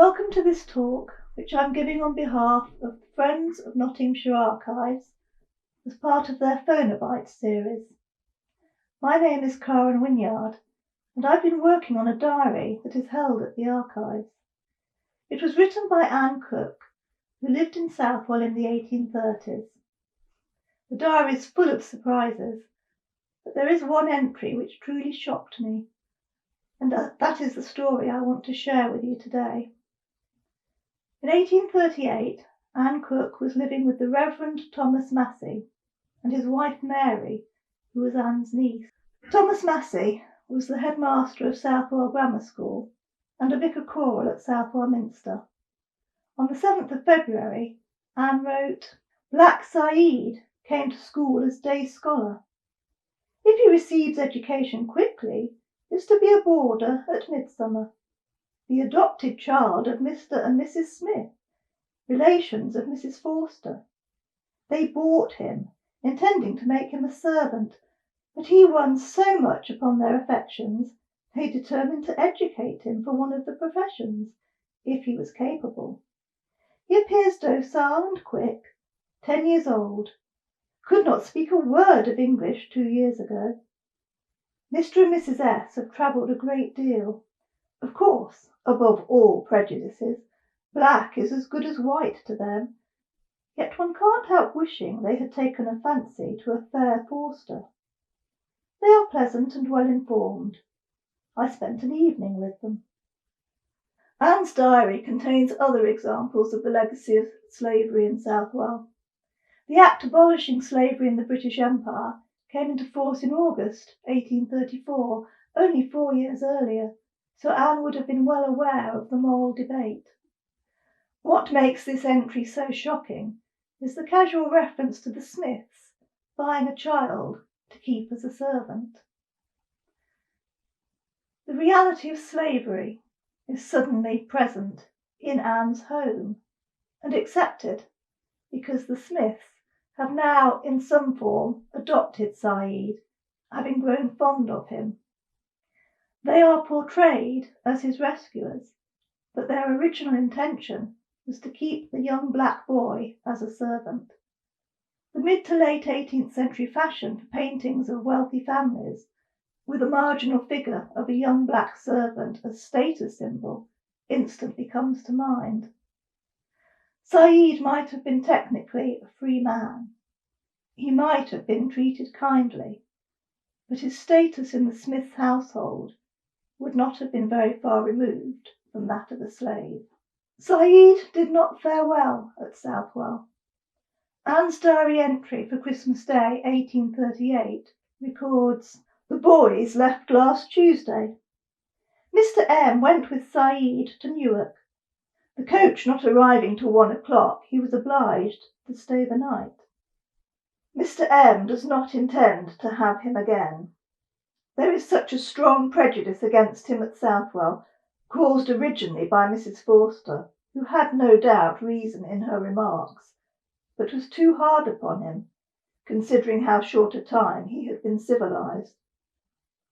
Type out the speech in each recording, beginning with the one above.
Welcome to this talk, which I'm giving on behalf of the Friends of Nottinghamshire Archives as part of their Phonobites series. My name is Karen Wynyard, and I've been working on a diary that is held at the archives. It was written by Anne Cook, who lived in Southwell in the 1830s. The diary is full of surprises, but there is one entry which truly shocked me, and that is the story I want to share with you today. In 1838, Anne Cook was living with the Reverend Thomas Massey and his wife Mary, who was Anne's niece. Thomas Massey was the headmaster of Southwell Grammar School and a vicar choral at Southwell Minster. On the 7th of February, Anne wrote, "Black Saeed came to school as day scholar. If he receives education quickly, is to be a boarder at midsummer. The adopted child of Mr. and Mrs. Smith, relations of Mrs. Forster. They bought him, intending to make him a servant, but he won so much upon their affections, they determined to educate him for one of the professions, if he was capable. He appears docile and quick, 10 years old, could not speak a word of English 2 years ago. Mr. and Mrs. S. have travelled a great deal. Of course, above all prejudices, black is as good as white to them, yet one can't help wishing they had taken a fancy to a fair Forster. They are pleasant and well informed. I spent an evening with them." Anne's diary contains other examples of the legacy of slavery in Southwell. The Act abolishing slavery in the British Empire came into force in August 1834, only 4 years earlier, so Anne would have been well aware of the moral debate. What makes this entry so shocking is the casual reference to the Smiths buying a child to keep as a servant. The reality of slavery is suddenly present in Anne's home and accepted because the Smiths have now in some form adopted Saeed, having grown fond of him. They are portrayed as his rescuers, but their original intention was to keep the young black boy as a servant. The mid to late 18th century fashion for paintings of wealthy families, with a marginal figure of a young black servant as status symbol, instantly comes to mind. Saeed might have been technically a free man. He might have been treated kindly, but his status in the Smiths' household would not have been very far removed from that of a slave. Saeed did not fare well at Southwell. Anne's diary entry for Christmas Day 1838 records, "The boys left last Tuesday. Mr. M. went with Saeed to Newark. The coach not arriving till 1 o'clock, he was obliged to stay the night. Mr. M. does not intend to have him again. There is such a strong prejudice against him at Southwell, caused originally by Mrs. Forster, who had no doubt reason in her remarks, but was too hard upon him, considering how short a time he had been civilized.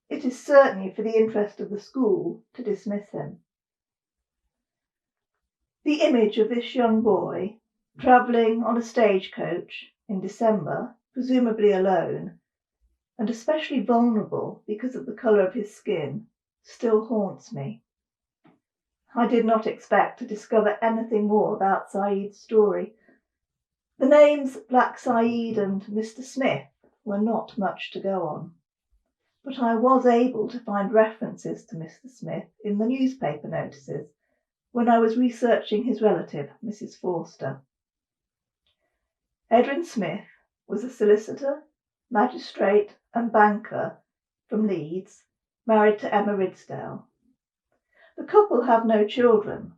It is certainly for the interest of the school to dismiss him." The image of this young boy, travelling on a stagecoach in December, presumably alone, and especially vulnerable because of the colour of his skin, still haunts me. I did not expect to discover anything more about Saeed's story. The names Black Saeed and Mr. Smith were not much to go on, but I was able to find references to Mr. Smith in the newspaper notices when I was researching his relative, Mrs. Forster. Edwin Smith was a solicitor, magistrate and banker from Leeds, married to Emma Ridsdale. The couple have no children,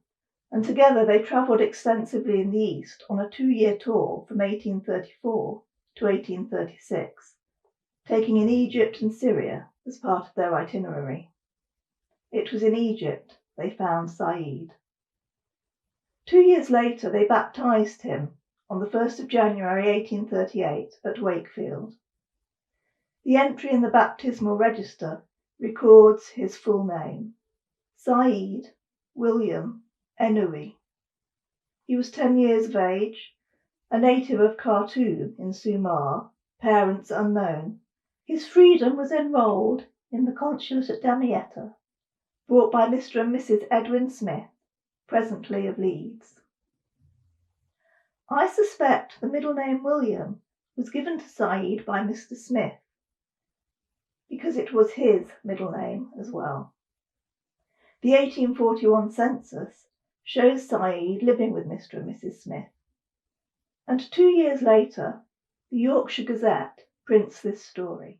and together they travelled extensively in the East on a 2-year tour from 1834 to 1836, taking in Egypt and Syria as part of their itinerary. It was in Egypt they found Saeed. 2 years later they baptised him on the 1st of January 1838 at Wakefield. The entry in the baptismal register records his full name, Saeed William Ennui. He was 10 years of age, a native of Khartoum in Sumar, parents unknown. His freedom was enrolled in the consulate at Damietta, brought by Mr. and Mrs. Edwin Smith, presently of Leeds. I suspect the middle name William was given to Saeed by Mr. Smith, because it was his middle name as well. The 1841 census shows Saeed living with Mr. and Mrs. Smith, and 2 years later, the Yorkshire Gazette prints this story.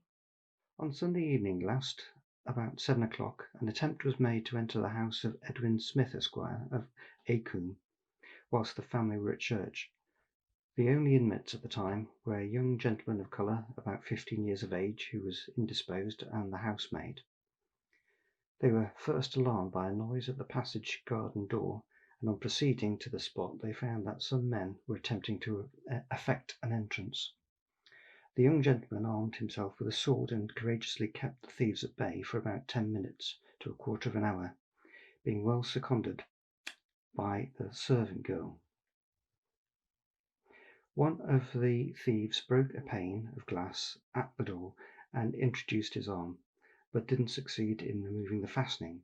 On Sunday evening last, about 7 o'clock, an attempt was made to enter the house of Edwin Smith, Esquire, of Acombe, whilst the family were at church. The only inmates at the time were a young gentleman of colour, about 15 years of age, who was indisposed, and the housemaid. They were first alarmed by a noise at the passage garden door, and on proceeding to the spot they found that some men were attempting to effect an entrance. The young gentleman armed himself with a sword and courageously kept the thieves at bay for about 10 minutes to a quarter of an hour, being well seconded by the servant girl. One of the thieves broke a pane of glass at the door and introduced his arm, but didn't succeed in removing the fastening.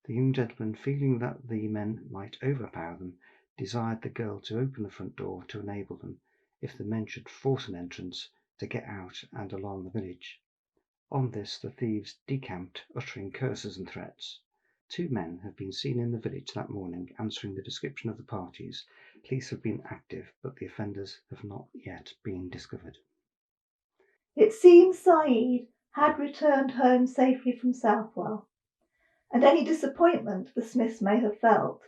The young gentleman, feeling that the men might overpower them, desired the girl to open the front door to enable them, if the men should force an entrance, to get out and alarm the village. On this the thieves decamped, uttering curses and threats. 2 men have been seen in the village that morning answering the description of the parties. Police have been active, but the offenders have not yet been discovered. It seems Saeed had returned home safely from Southwell, and any disappointment the Smiths may have felt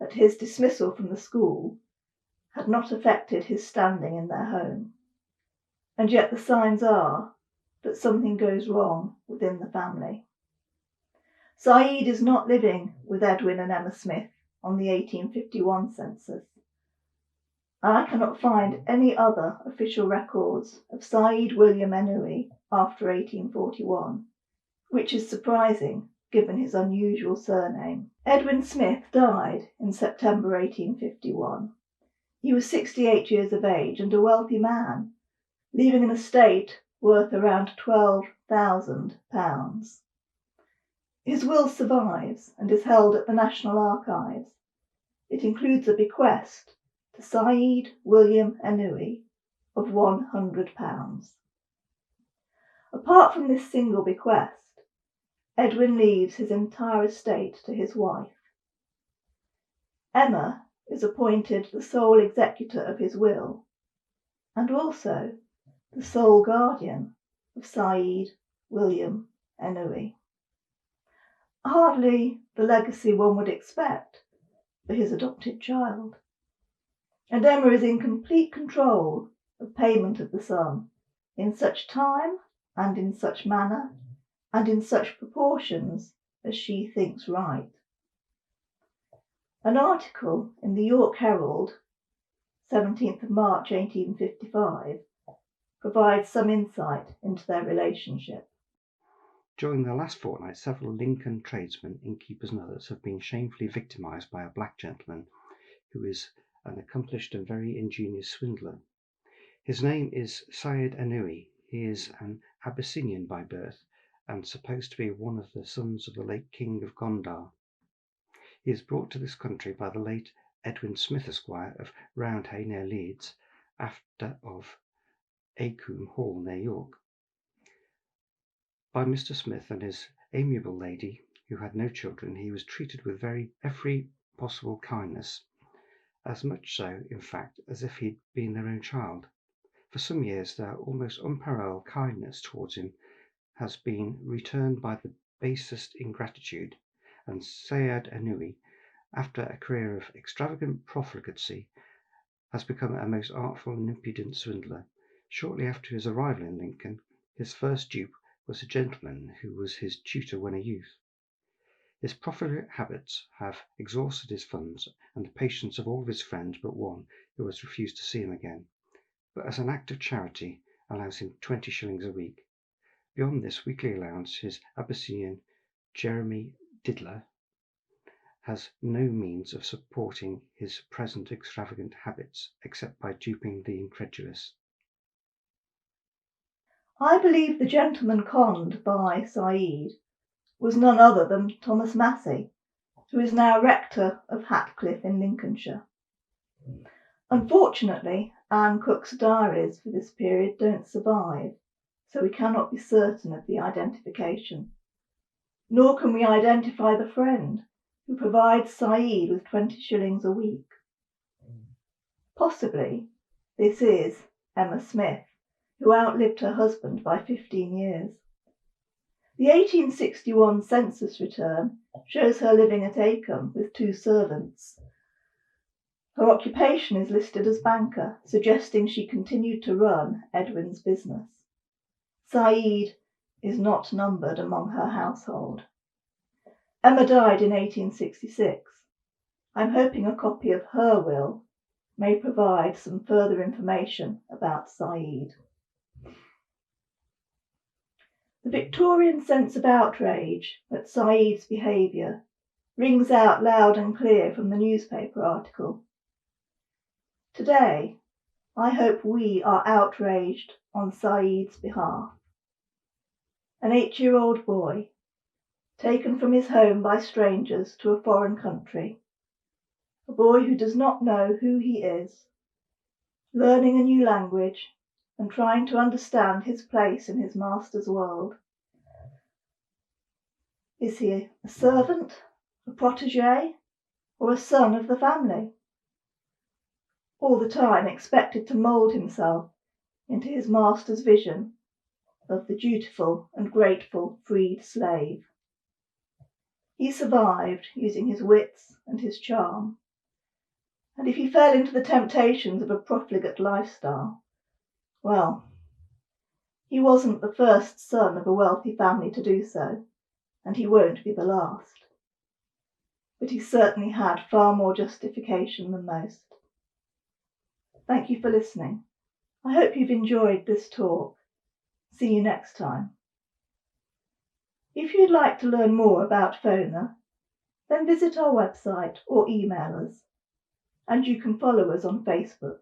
at his dismissal from the school had not affected his standing in their home. And yet the signs are that something goes wrong within the family. Saeed is not living with Edwin and Emma Smith on the 1851 census, and I cannot find any other official records of Saeed William Ennui after 1841, which is surprising given his unusual surname. Edwin Smith died in September 1851. He was 68 years of age and a wealthy man, leaving an estate worth around £12,000. His will survives and is held at the National Archives. It includes a bequest to Saeed William Ennui of £100. Apart from this single bequest, Edwin leaves his entire estate to his wife. Emma is appointed the sole executor of his will, and also the sole guardian of Saeed William Ennui. Hardly the legacy one would expect for his adopted child. And Emma is in complete control of payment of the sum in such time and in such manner and in such proportions as she thinks right. An article in the York Herald, 17th of March 1855, provides some insight into their relationship. During the last fortnight, several Lincoln tradesmen, innkeepers and others have been shamefully victimised by a black gentleman who is an accomplished and very ingenious swindler. His name is Syed Ennui. He is an Abyssinian by birth and supposed to be one of the sons of the late King of Gondar. He is brought to this country by the late Edwin Smith, Esquire, of Roundhay near Leeds, after of Acombe Hall near York. By Mr. Smith and his amiable lady, who had no children, he was treated with every possible kindness, as much so, in fact, as if he'd been their own child. For some years their almost unparalleled kindness towards him has been returned by the basest ingratitude, and Syed Ennui, after a career of extravagant profligacy, has become a most artful and impudent swindler. Shortly after his arrival in Lincoln, his first dupe was a gentleman who was his tutor when a youth. His profligate habits have exhausted his funds and the patience of all of his friends but one, who has refused to see him again, but as an act of charity allows him 20 shillings a week. Beyond this weekly allowance, his Abysinnian Jeremy Diddler has no means of supporting his present extravagant habits except by duping the incredulous. I believe the gentleman conned by Said was none other than Thomas Massey, who is now rector of Hatcliffe in Lincolnshire. Unfortunately, Anne Cook's diaries for this period don't survive, so we cannot be certain of the identification. Nor can we identify the friend who provides Said with 20 shillings a week. Possibly this is Emma Smith, who outlived her husband by 15 years. The 1861 census return shows her living at Acombe with 2 servants. Her occupation is listed as banker, suggesting she continued to run Edwin's business. Said is not numbered among her household. Emma died in 1866. I'm hoping a copy of her will may provide some further information about Said. The Victorian sense of outrage at Said's behaviour rings out loud and clear from the newspaper article. Today, I hope we are outraged on Said's behalf. An 8-year-old boy, taken from his home by strangers to a foreign country, a boy who does not know who he is, learning a new language and trying to understand his place in his master's world. Is he a servant, a protégé, or a son of the family? All the time expected to mould himself into his master's vision of the dutiful and grateful freed slave. He survived using his wits and his charm, and if he fell into the temptations of a profligate lifestyle, well, he wasn't the first son of a wealthy family to do so, and he won't be the last. But he certainly had far more justification than most. Thank you for listening. I hope you've enjoyed this talk. See you next time. If you'd like to learn more about Phoner, then visit our website or email us, and you can follow us on Facebook.